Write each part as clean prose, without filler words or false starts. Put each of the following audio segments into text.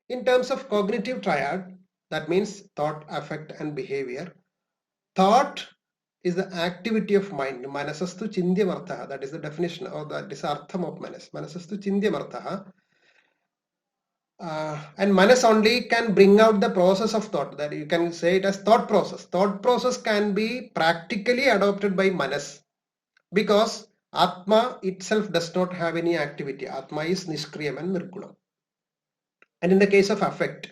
In terms of cognitive triad, that means thought, affect, and behavior. Thought is the activity of mind. Manasastu chindyam arthaha. That is the definition, or that is the artham of manas. Manasastu chindyam arthaha. And manas only can bring out the process of thought. That you can say it as thought process. Thought process can be practically adopted by manas, because Atma itself does not have any activity. Atma is Nishkriyam and Nirgunam. And in the case of affect,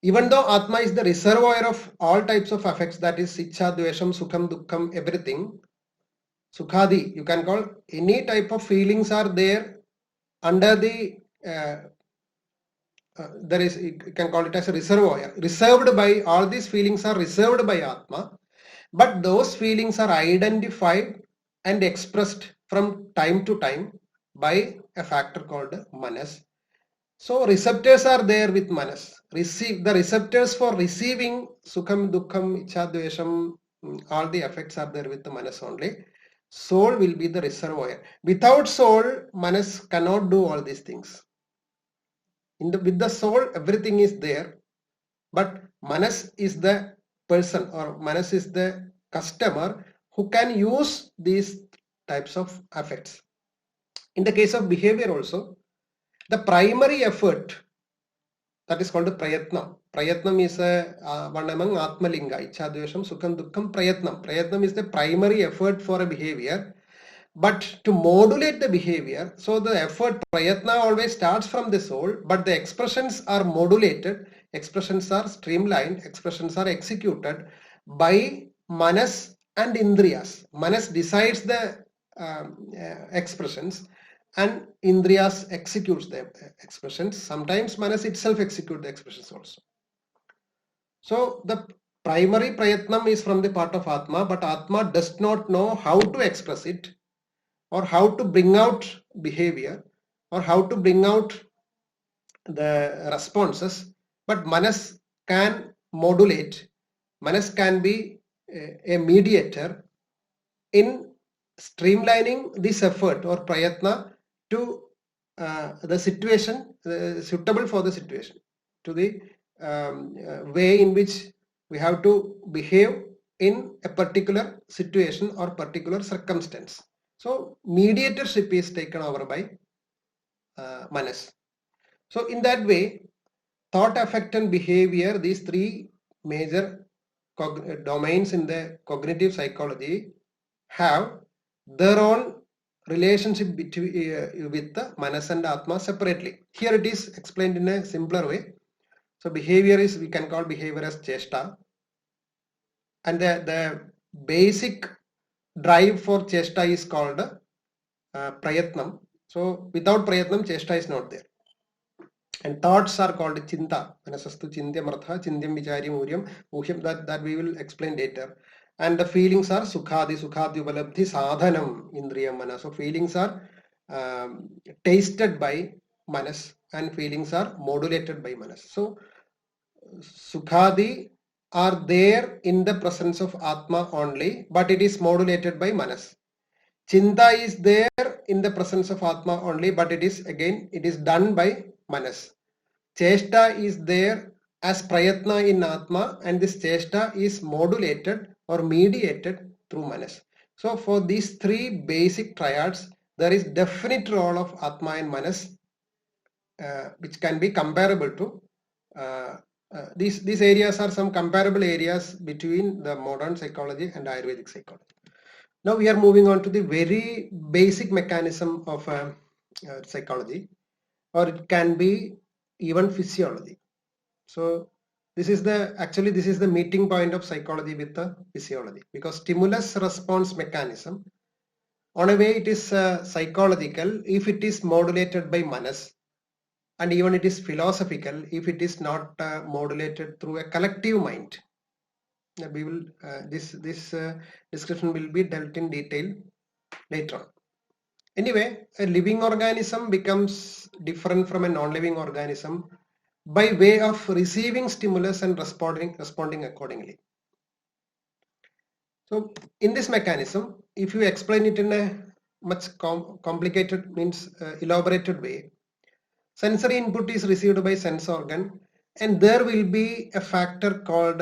even though Atma is the reservoir of all types of affects, that is Ichha, Dvesham, Sukham, Dukkham, everything, Sukhadi, you can call any type of feelings are there under the, there is, you can call it as a reservoir, reserved by, all these feelings are reserved by Atma, but those feelings are identified and expressed from time to time by a factor called manas. So receptors are there with manas. The receptors for receiving sukham, dukkham, ichha, dvesham, all the effects are there with the manas only. Soul will be the reservoir. Without soul, manas cannot do all these things. With the soul, everything is there, but manas is the person, or manas is the customer who can use these types of affects. In the case of behavior also, the primary effort, that is called prayatnam. Prayatnam is one among Atmalinga, Ichha, Dvesham, Sukham, Dukkham, Prayatnam. Prayatnam is the primary effort for a behavior. But to modulate the behavior, so the effort, Prayatna, always starts from the soul, but the expressions are modulated, expressions are streamlined, expressions are executed by Manas and Indriyas. Manas decides the expressions, and Indriyas executes the expressions. Sometimes Manas itself executes the expressions also. So the primary Prayatnam is from the part of Atma, but Atma does not know how to express it, or how to bring out behavior, or how to bring out the responses, but manas can modulate. Manas can be a mediator in streamlining this effort or prayatna to the situation suitable for the situation, to the way in which we have to behave in a particular situation or particular circumstance. So mediatorship is taken over by manas. So in that way, thought, affect, and behavior, these three major domains in the cognitive psychology, have their own relationship between with the manas and atma separately. Here it is explained in a simpler way. So behavior is, we can call behavior as chesta, and the basic drive for chesta is called prayatnam. So without prayatnam, chesta is not there. And thoughts are called chinta. Manasastu chindyam artha, chindyam vicharyam uryam, uhyam, that we will explain later. And the feelings are sukhadi, sukhadi upalabdhi, sadhanam, indriyam manas. So feelings are tasted by manas, and feelings are modulated by manas. So sukhadi are there in the presence of atma only, but it is modulated by manas. Chinta is there in the presence of atma only, but it is done by manas. Chesta is there as prayatna in atma, and this chesta is modulated or mediated through manas. So for these three basic triads, there is definite role of atma and manas, which can be comparable to these areas are some comparable areas between the modern psychology and Ayurvedic psychology. Now we are moving on to the very basic mechanism of psychology, or it can be even physiology. So this is the meeting point of psychology with the physiology, because stimulus response mechanism, on a way it is psychological if it is modulated by manas, and even it is philosophical if it is not modulated through a collective mind. We will this description will be dealt in detail later on. Anyway, a living organism becomes different from a non-living organism by way of receiving stimulus and responding accordingly. So in this mechanism, if you explain it in a much complicated, means elaborated way, sensory input is received by sense organ, and there will be a factor called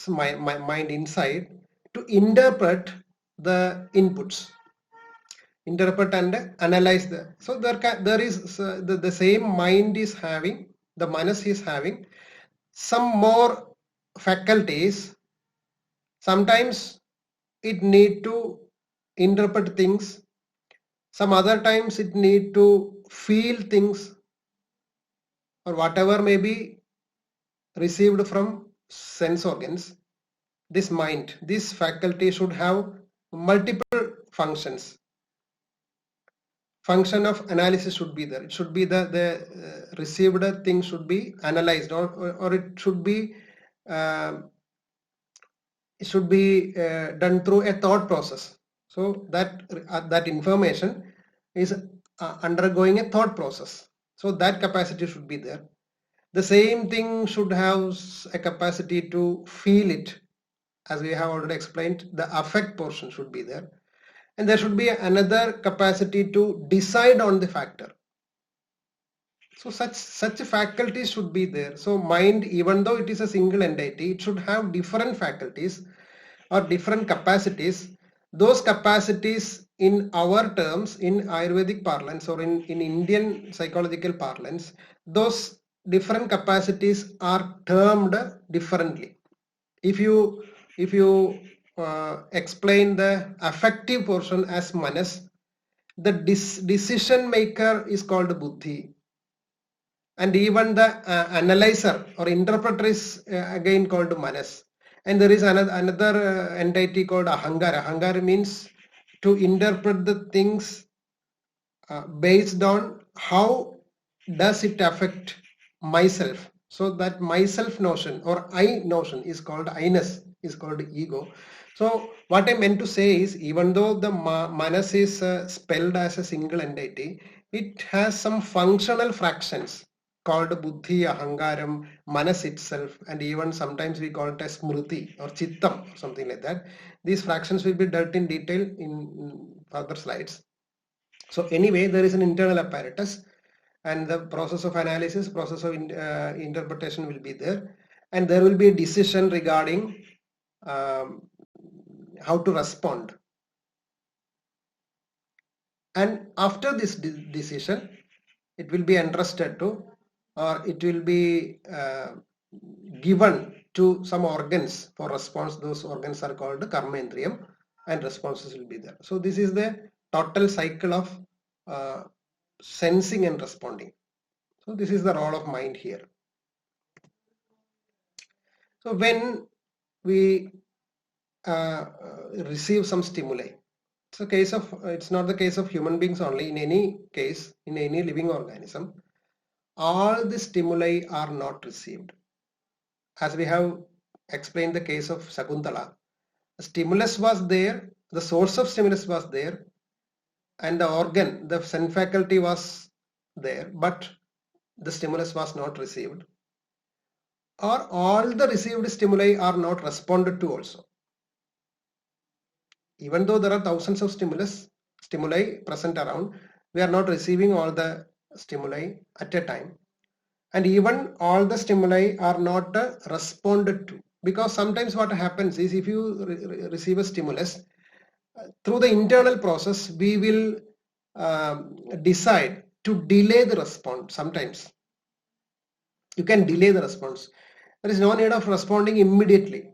mind inside to interpret the inputs, interpret and analyze the. So there is the same mind is having, the manas is having some more faculties. Sometimes it need to interpret things, some other times it need to feel things, or whatever may be received from sense organs. This mind, this faculty should have multiple functions. Function of analysis should be there. It should be the received thing should be analyzed, or it should be done through a thought process. So that information is undergoing a thought process. So that capacity should be there. The same thing should have a capacity to feel it, as we have already explained. The affect portion should be there, and there should be another capacity to decide on the factor. So such faculties should be there. So mind, even though it is a single entity, it should have different faculties or different capacities. Those capacities, in our terms, in Ayurvedic parlance or in Indian psychological parlance, those different capacities are termed differently. If you explain the affective portion as manas, the decision maker is called buddhi, and even the analyzer or interpreter is again called manas. And there is another entity called ahankara. Ahankara means to interpret the things based on how does it affect myself. So that myself notion or I notion is called I-ness, is called ego. So what I meant to say is, even though the manas is spelled as a single entity, it has some functional fractions called buddhi, ahankaram, manas itself, and even sometimes we call it as smriti or chittam or something like that. These fractions will be dealt in detail in further slides. So anyway, there is an internal apparatus, and the process of analysis, process of interpretation will be there, and there will be a decision regarding how to respond. And after this decision, it will be entrusted to, or it will be given to some organs for response. Those organs are called karmendriyam, and responses will be there. So this is the total cycle of sensing and responding. So this is the role of mind here. So when we receive some stimuli, it's not the case of human beings only. In any case, in any living organism, all the stimuli are not received. As we have explained the case of Shakuntala, the stimulus was there, the source of stimulus was there, and the organ, the sense faculty was there, but the stimulus was not received, or all the received stimuli are not responded to also. Even though there are thousands of stimuli present around, we are not receiving all the stimuli at a time, and even all the stimuli are not responded to, because sometimes what happens is, if you receive a stimulus, through the internal process we will decide to delay the response. Sometimes you can delay the response. There is no need of responding immediately.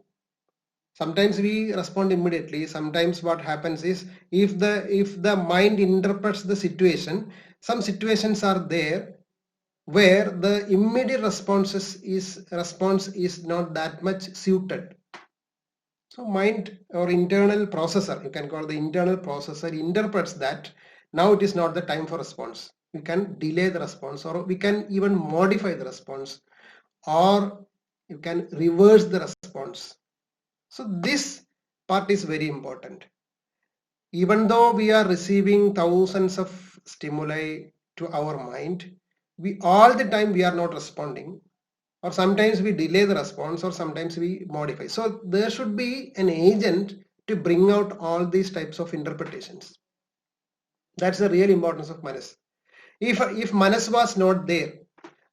Sometimes we respond immediately. Sometimes what happens is, if the mind interprets the situation, some situations are there where the immediate response is not that much suited. So mind or internal processor, you can call the internal processor, interprets that now it is not the time for response. We can delay the response, or we can even modify the response, or you can reverse the response. So this part is very important. Even though we are receiving thousands of stimuli to our mind, we all the time we are not responding, or sometimes we delay the response, or sometimes we modify. So there should be an agent to bring out all these types of interpretations. That's the real importance of manas. If manas was not there,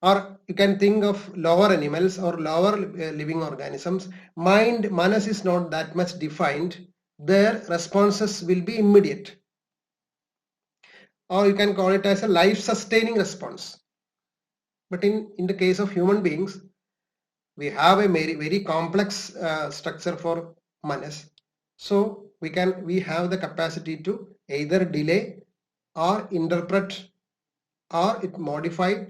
or you can think of lower animals or lower living organisms. Mind, manas is not that much defined. Their responses will be immediate, or you can call it as a life-sustaining response. But in the case of human beings, we have a very complex structure for manas. So we have the capacity to either delay or interpret or it modify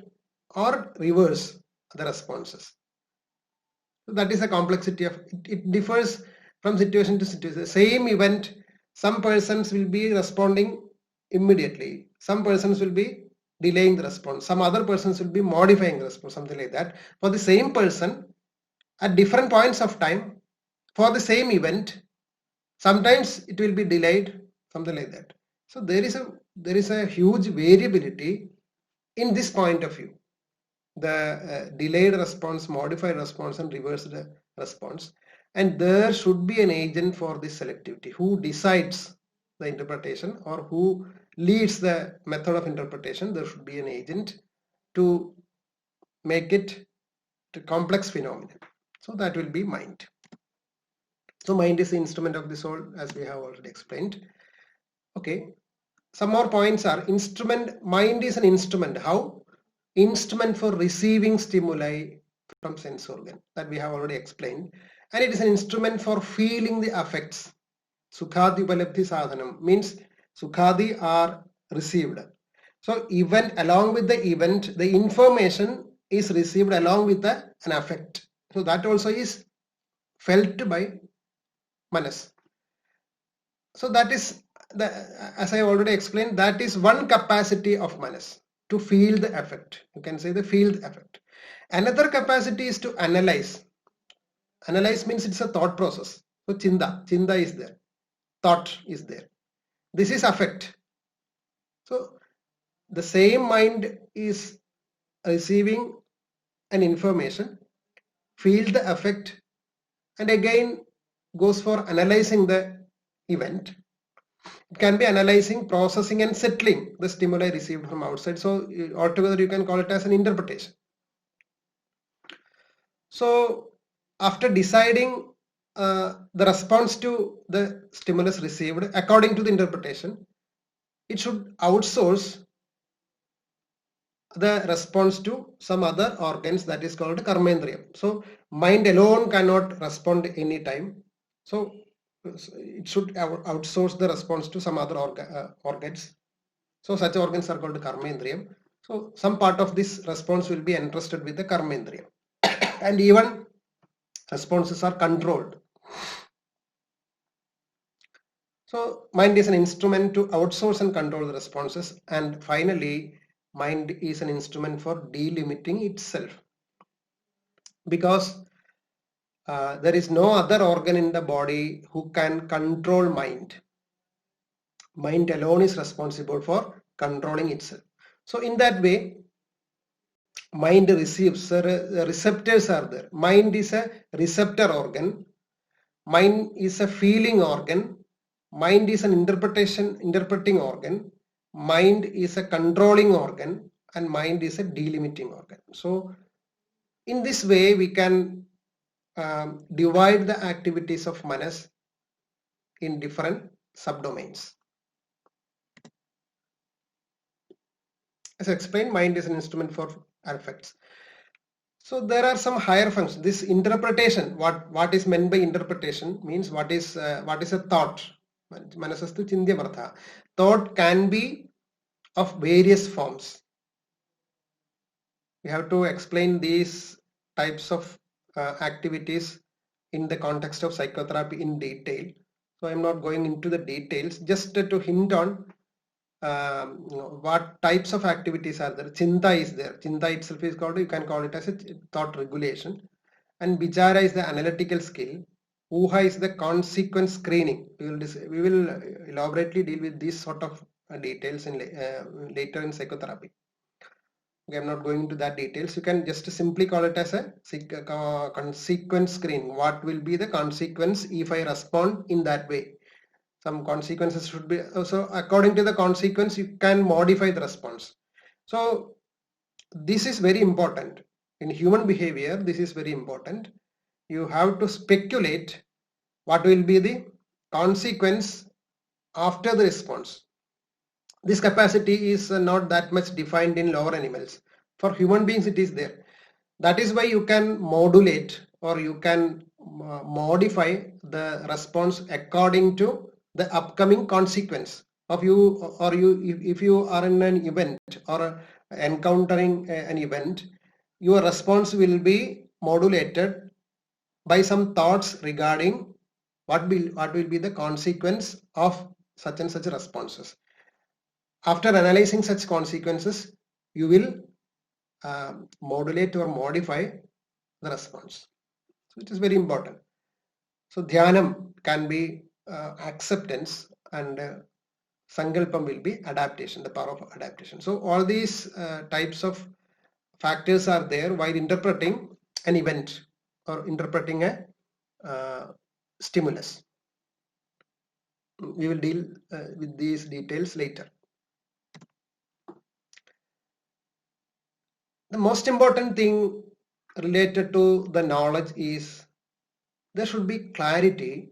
or reverse the responses. So that is the complexity of it. It differs from situation to situation. The same event, some persons will be responding immediately. Some persons will be delaying the response. Some other persons will be modifying the response, something like that. For the same person, at different points of time, for the same event, sometimes it will be delayed, something like that. So there is a huge variability in this point of view. The delayed response, modified response, and reversed response. And there should be an agent for this selectivity who decides the interpretation or who leads the method of interpretation. There should be an agent to make it a complex phenomenon. So that will be mind. So mind is the instrument of the soul, as we have already explained. Okay. Some more points are instrument. Mind is an instrument. How? Instrument for receiving stimuli from sense organ, that we have already explained, and it is an instrument for feeling the affects. Sukhadi upalabdhi sadhanam means sukhadi are received. So event, along with the event, the information is received along with an affect. So that also is felt by manas. So that is as I already explained, that is one capacity of manas, to feel the effect. You can say the field effect. Another capacity is to analyze. Analyze means it's a thought process. So chinda is there, thought is there. This is affect. So the same mind is receiving an information, feel the effect, and again goes for analyzing the event. It can be analyzing, processing, and settling the stimuli received from outside. So altogether you can call it as an interpretation. So after deciding the response to the stimulus received according to the interpretation, it should outsource the response to some other organs, that is called karmendriyam. So mind alone cannot respond any time. So it should outsource the response to some other organs. So such organs are called karmendriyam. So some part of this response will be entrusted with the karmendriyam. And even responses are controlled. So mind is an instrument to outsource and control the responses. And finally, mind is an instrument for delimiting itself. Because there is no other organ in the body who can control mind. Mind alone is responsible for controlling itself. So in that way, mind receives, receptors are there. Mind is a receptor organ. Mind is a feeling organ. Mind is an interpreting organ. Mind is a controlling organ, and mind is a delimiting organ. So in this way, we can divide the activities of manas in different subdomains. As I explained, mind is an instrument for affects. So there are some higher functions. This interpretation, what is meant by interpretation means what is a thought. Manasastu chindyamartha. Thought can be of various forms. We have to explain these types of activities in the context of psychotherapy in detail. So I'm not going into the details, just to hint on what types of activities are there. Chinta is there. Chinta itself is called, you can call it as a thought regulation. And Vichara is the analytical skill. Uha is the consequence screening. We will elaborately deal with these sort of details in later in psychotherapy. Okay, I'm not going into that details. You can just simply call it as a consequence screen. What will be the consequence if I respond in that way? Some consequences should be, so according to the consequence you can modify the response. So this is very important. In human behavior, this is very important. You have to speculate what will be the consequence after the response. This capacity is not that much defined in lower animals. For human beings, it is there. That is why you can modulate or you can modify the response according to the upcoming consequence of you, or if you are in an event or encountering an event, your response will be modulated by some thoughts regarding what will be the consequence of such and such responses. After analyzing such consequences, you will modulate or modify the response. So it is very important. So dhyanam can be acceptance, and sankalpam will be adaptation, the power of adaptation. So all these types of factors are there while interpreting an event or interpreting a stimulus. We will deal with these details later. The most important thing related to the knowledge is there should be clarity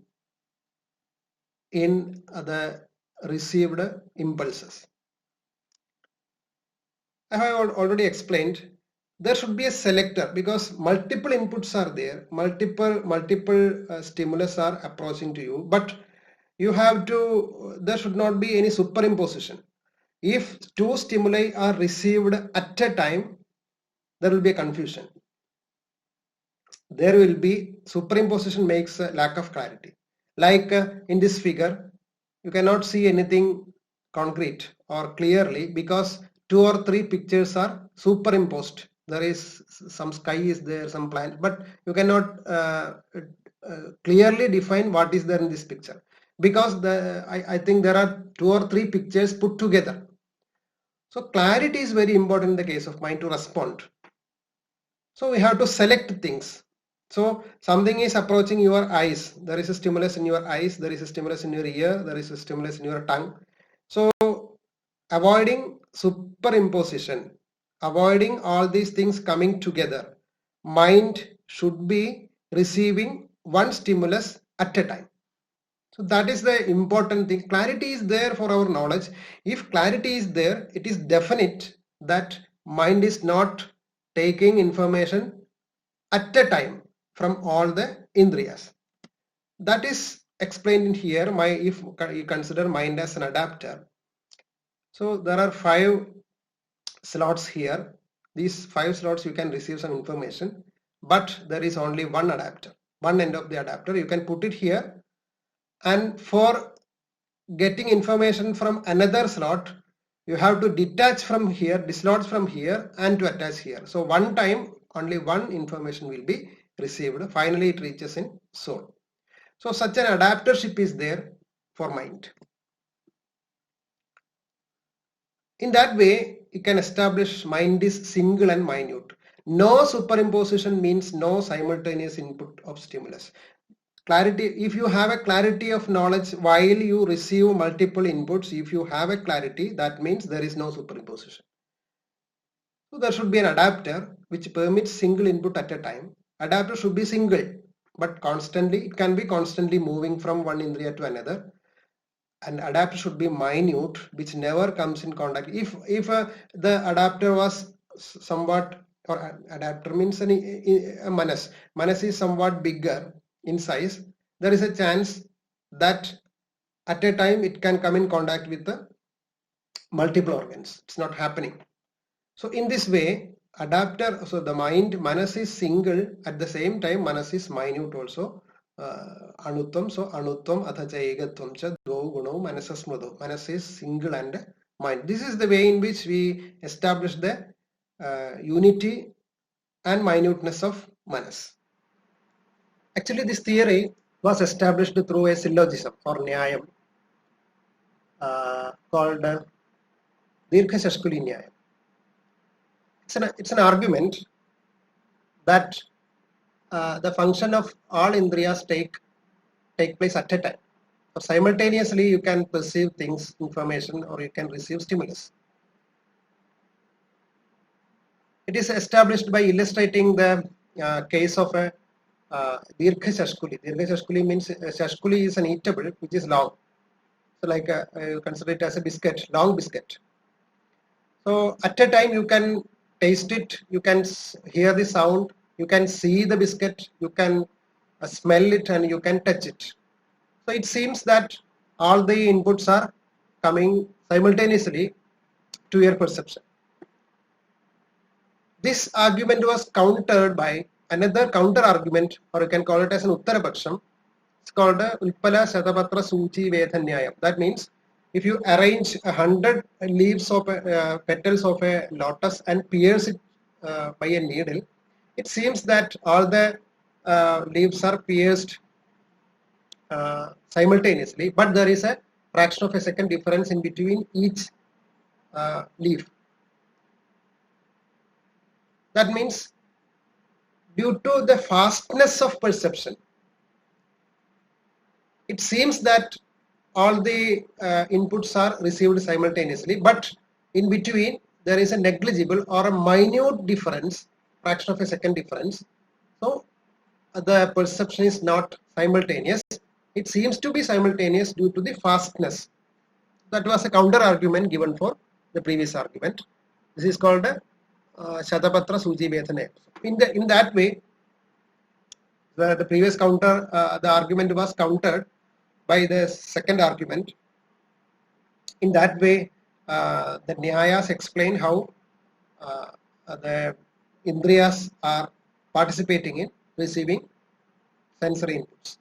in the received impulses. I have already explained there should be a selector because multiple inputs are there, multiple stimulus are approaching to you, but you have to, there should not be any superimposition. If two stimuli are received at a time, there will be a confusion. There will be superimposition makes a lack of clarity. Like in this figure, you cannot see anything concrete or clearly because 2 or 3 pictures are superimposed. There is some sky is there, some plant, but you cannot clearly define what is there in this picture because I think there are 2 or 3 pictures put together. So clarity is very important in the case of mind to respond. So we have to select things. So something is approaching your eyes. There is a stimulus in your eyes. There is a stimulus in your ear. There is a stimulus in your tongue. So avoiding superimposition, avoiding all these things coming together, mind should be receiving one stimulus at a time. So that is the important thing. Clarity is there for our knowledge. If clarity is there, it is definite that mind is not taking information at a time from all the indriyas. That is explained in here. If you consider mind as an adapter. So there are 5 slots here. These 5 slots you can receive some information, but there is only one adapter, one end of the adapter. You can put it here, and for getting information from another slot, you have to detach from here, dislodge from here, and to attach here. So one time only one information will be received. Finally it reaches in soul. So such an adaptership is there for mind. In that way you can establish mind is single and minute. No superimposition means no simultaneous input of stimulus. Clarity, if you have a clarity of knowledge while you receive multiple inputs, if you have a clarity, that means there is no superimposition. So there should be an adapter which permits single input at a time. Adapter should be single, but constantly, it can be constantly moving from one indriya to another. And adapter should be minute, which never comes in contact. If the adapter was somewhat, or adapter means a manas. Manas is somewhat bigger in size, there is a chance that at a time it can come in contact with the multiple organs. It's not happening. So in this way, adapter, so the mind, manas is single, at the same time manas is minute also. Anuttam, so anuttam athacha egatvam cha dvau gunau manasa smrudau. Manas is single and mind. This is the way in which we establish the unity and minuteness of manas. Actually, this theory was established through a syllogism or nyayam called Dirgha Shashkuli Nyayam. It's an argument that the function of all indriyas take place at a time. So simultaneously, you can perceive things, information, or you can receive stimulus. It is established by illustrating the case of a Dirgha Shashkuli. Dirgha Shashkuli means Shashkuli is an eatable which is long. So like you consider it as a biscuit, long biscuit. So at a time you can taste it, you can hear the sound, you can see the biscuit, you can smell it and you can touch it. So it seems that all the inputs are coming simultaneously to your perception. This argument was countered by another counter argument, or you can call it as an Uttarapaksham. It's called a Ulpala Shatabatra Suchi Vedhanyayam. That means if you arrange 100 leaves of petals of a lotus and pierce it by a needle, it seems that all the leaves are pierced simultaneously, but there is a fraction of a second difference in between each leaf. That means due to the fastness of perception, it seems that all the inputs are received simultaneously, but in between there is a negligible or a minute difference, fraction of a second difference. So the perception is not simultaneous. It seems to be simultaneous due to the fastness. That was a counter argument given for the previous argument. This is called a Shatapatra Suji Vedhane. In that way, the previous counter, the argument was countered by the second argument. In that way, the Nyayas explain how the Indriyas are participating in receiving sensory inputs.